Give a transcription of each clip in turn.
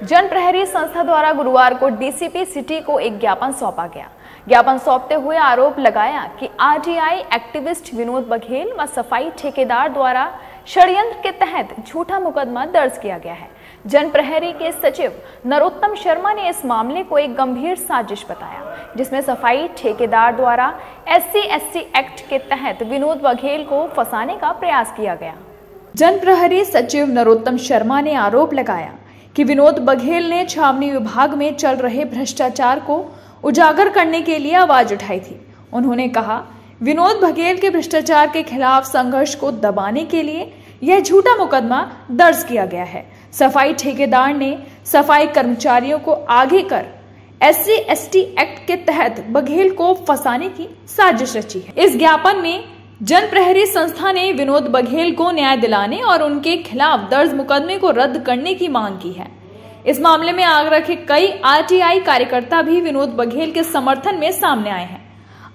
जन प्रहरी संस्था द्वारा गुरुवार को डीसीपी सिटी को एक ज्ञापन सौंपा गया। ज्ञापन सौंपते हुए आरोप लगाया कि आरटीआई एक्टिविस्ट विनोद बघेल व सफाई ठेकेदार द्वारा षड्यंत्र के तहत झूठा मुकदमा दर्ज किया गया है। जन प्रहरी के सचिव नरोत्तम शर्मा ने इस मामले को एक गंभीर साजिश बताया, जिसमें सफाई ठेकेदार द्वारा SC/ST एक्ट के तहत विनोद बघेल को फंसाने का प्रयास किया गया। जन प्रहरी सचिव नरोत्तम शर्मा ने आरोप लगाया कि विनोद बघेल ने छावनी विभाग में चल रहे भ्रष्टाचार को उजागर करने के लिए आवाज उठाई थी। उन्होंने कहा, विनोद बघेल के भ्रष्टाचार के खिलाफ संघर्ष को दबाने के लिए यह झूठा मुकदमा दर्ज किया गया है। सफाई ठेकेदार ने सफाई कर्मचारियों को आगे कर SC/ST एक्ट के तहत बघेल को फंसाने की साजिश रची है। इस ज्ञापन में जन प्रहरी संस्था ने विनोद बघेल को न्याय दिलाने और उनके खिलाफ दर्ज मुकदमे को रद्द करने की मांग की है। इस मामले में आगरा के कई आरटीआई कार्यकर्ता भी विनोद बघेल के समर्थन में सामने आए हैं।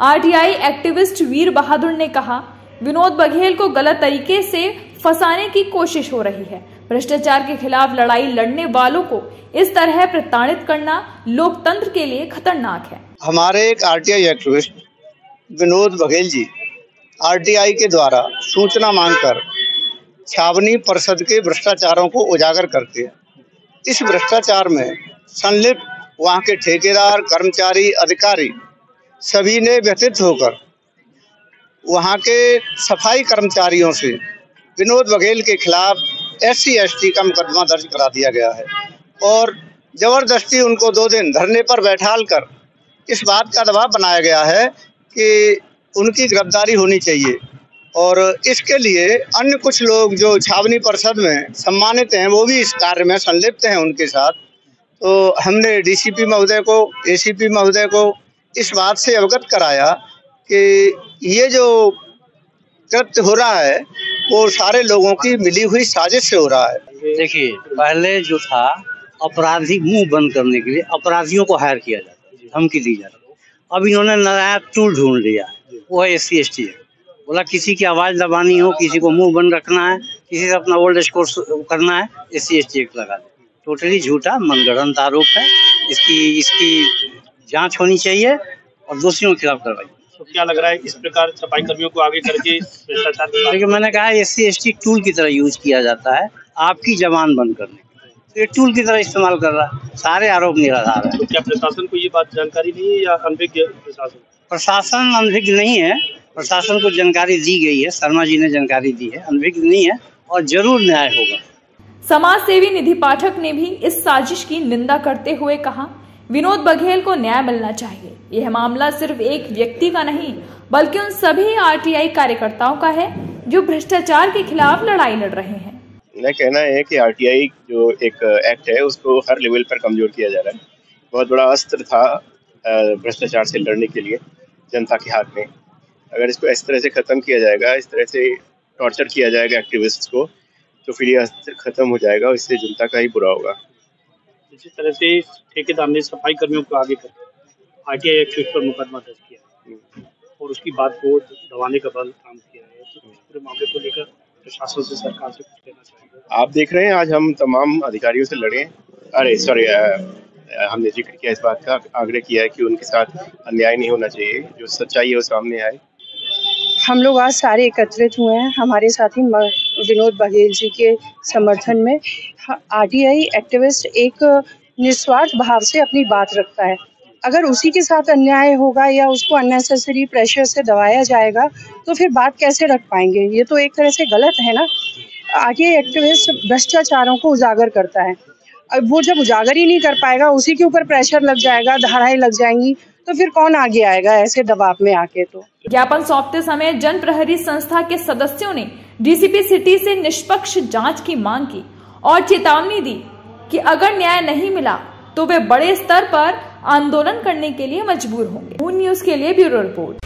आरटीआई एक्टिविस्ट वीर बहादुर ने कहा, विनोद बघेल को गलत तरीके से फंसाने की कोशिश हो रही है। भ्रष्टाचार के खिलाफ लड़ाई लड़ने वालों को इस तरह प्रताड़ित करना लोकतंत्र के लिए खतरनाक है। हमारे एक RTI activist Vinod Baghel ji RTI के द्वारा सूचना मांगकर छावनी परिषद के भ्रष्टाचारों को उजागर करते हैं। इस भ्रष्टाचार में संलिप्त वहां के ठेकेदार, कर्मचारी, अधिकारी सभी ने व्यथित होकर वहां के सफाई कर्मचारियों से विनोद बघेल के खिलाफ SC/ST का मुकदमा दर्ज करा दिया गया है और जबरदस्ती उनको 2 दिन धरने पर बैठाल कर इस बात का दबाव बनाया गया है कि उनकी गिरफ्तारी होनी चाहिए। और इसके लिए अन्य कुछ लोग जो छावनी परिषद में सम्मानित हैं वो भी इस कार्य में संलिप्त हैं उनके साथ। तो हमने DCP महोदय को, ACP महोदय को इस बात से अवगत कराया कि ये जो कृत्य हो रहा है वो सारे लोगों की मिली हुई साजिश से हो रहा है। देखिए, पहले जो था अपराधी मुंह बंद करने के लिए अपराधियों को हायर किया जाता है, धमकी दी जाती है। अब इन्होंने नया टूल ढूंढ लिया, वो है SC/ST है। बोला किसी की आवाज दबानी हो, किसी को मुंह बंद रखना है, किसी से अपना ओल्ड स्कोर करना है, SC/ST एक्ट लगा दे। टोटली झूठा मनगढ़ंत आरोप है। इसकी जांच होनी चाहिए और दोषियों के खिलाफ कार्रवाई। तो क्या लग रहा है इस प्रकार सफाई कर्मियों को आगे करके भ्रष्टाचार? देखिए, मैंने कहा SC/ST टूल की तरह यूज किया जाता है आपकी जबान बंद करने, तो ये टूल की तरह इस्तेमाल कर रहा है। सारे आरोप निराधार है। तो क्या प्रशासन को ये बात जानकारी नहीं है या अनभिज्ञ प्रशासन? प्रशासन अनभिज्ञ नहीं है, प्रशासन को जानकारी दी गई है, शर्मा जी ने जानकारी दी है, अनभिज्ञ नहीं है और जरूर न्याय होगा। समाज सेवी निधि पाठक ने भी इस साजिश की निंदा करते हुए कहा, विनोद बघेल को न्याय मिलना चाहिए। यह मामला सिर्फ एक व्यक्ति का नहीं बल्कि उन सभी आरटीआई कार्यकर्ताओं का है जो भ्रष्टाचार के खिलाफ लड़ाई लड़ रहे हैं। मेरा कहना है कि आरटीआई जो एक एक्ट है उसको हर लेवल पर कमजोर किया जा रहा है। बहुत बड़ा अस्त्र था भ्रष्टाचार से लड़ने के लिए जनता के हाथ में। अगर इसको इस तरह से खत्म किया जाएगा, इस तरह से टॉर्चर किया जाएगा एक्टिविस्ट्स को, तो फिर ये अस्त्र खत्म हो जाएगा और इससे जनता का ही बुरा होगा। इसी तरह से ठेकेदार ने सफाई कर्मियों को आगे कर आरटीआई एक्ट पर मुकदमा दर्ज किया और उसकी बात को दबाने का काम किया है। तो पूरे मामले को लेकर प्रशासन से, सरकार से कुछ कहना चाहिए? आप देख रहे हैं आज हम तमाम अधिकारियों से लड़े। हमने जिक्र किया, इस बात का आग्रह किया है कि उनके साथ अन्याय नहीं होना चाहिए, जो सच्चाई है वो सामने आए। हम लोग आज सारे एकत्रित हुए हैं हमारे साथी विनोद बघेल जी के समर्थन में। आरटीआई एक्टिविस्ट एक निस्वार्थ भाव से अपनी बात रखता है। अगर उसी के साथ अन्याय होगा या उसको अननेसेसरी प्रेशर से दबाया जाएगा तो फिर बात कैसे रख पाएंगे? ये तो एक तरह से गलत है ना। आरटीआई एक्टिविस्ट भ्रष्टाचारों को उजागर करता है। अब वो जब उजागर ही नहीं कर पाएगा, उसी के ऊपर प्रेशर लग जाएगा, धाराएं लग जाएंगी, तो फिर कौन आगे आएगा ऐसे दबाव में आके? तो ज्ञापन सौंपते समय जन प्रहरी संस्था के सदस्यों ने DCP सिटी से निष्पक्ष जांच की मांग की और चेतावनी दी कि अगर न्याय नहीं मिला तो वे बड़े स्तर पर आंदोलन करने के लिए मजबूर होंगे। मून न्यूज के लिए ब्यूरो रिपोर्ट।